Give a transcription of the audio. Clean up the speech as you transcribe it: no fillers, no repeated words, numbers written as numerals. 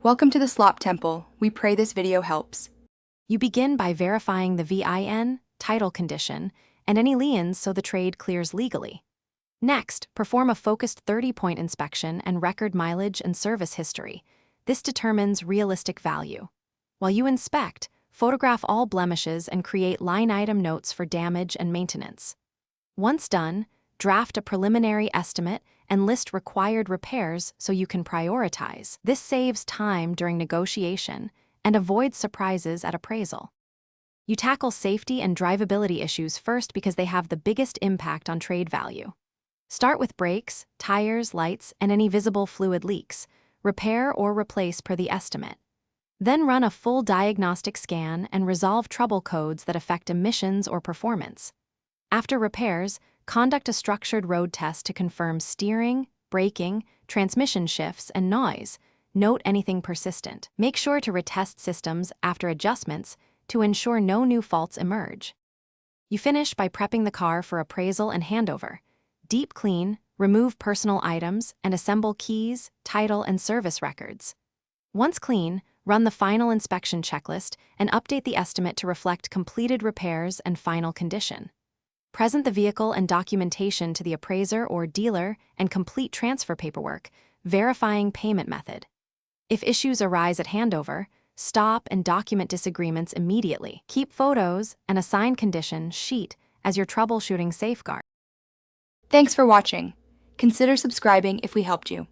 Welcome to the Slop Temple. We pray this video helps. You begin by verifying the VIN, title condition, and any liens so the trade clears legally. Next, perform a focused 30-point inspection and record mileage and service history. This determines realistic value. While you inspect, photograph all blemishes and create line item notes for damage and maintenance. Once done, draft a preliminary estimate and list required repairs so you can prioritize. This saves time during negotiation and avoids surprises at appraisal. You tackle safety and drivability issues first because they have the biggest impact on trade value. Start with brakes, tires, lights, and any visible fluid leaks. Repair or replace per the estimate. Then run a full diagnostic scan and resolve trouble codes that affect emissions or performance. After repairs, conduct a structured road test to confirm steering, braking, transmission shifts, and noise. Note anything persistent. Make sure to retest systems after adjustments to ensure no new faults emerge. You finish by prepping the car for appraisal and handover. Deep clean, remove personal items, and assemble keys, title, and service records. Once clean, run the final inspection checklist and update the estimate to reflect completed repairs and final condition. Present the vehicle and documentation to the appraiser or dealer and complete transfer paperwork, verifying payment method. If issues arise at handover, stop and document disagreements immediately. Keep photos and a signed condition sheet as your troubleshooting safeguard. Thanks for watching. Consider subscribing if we helped you.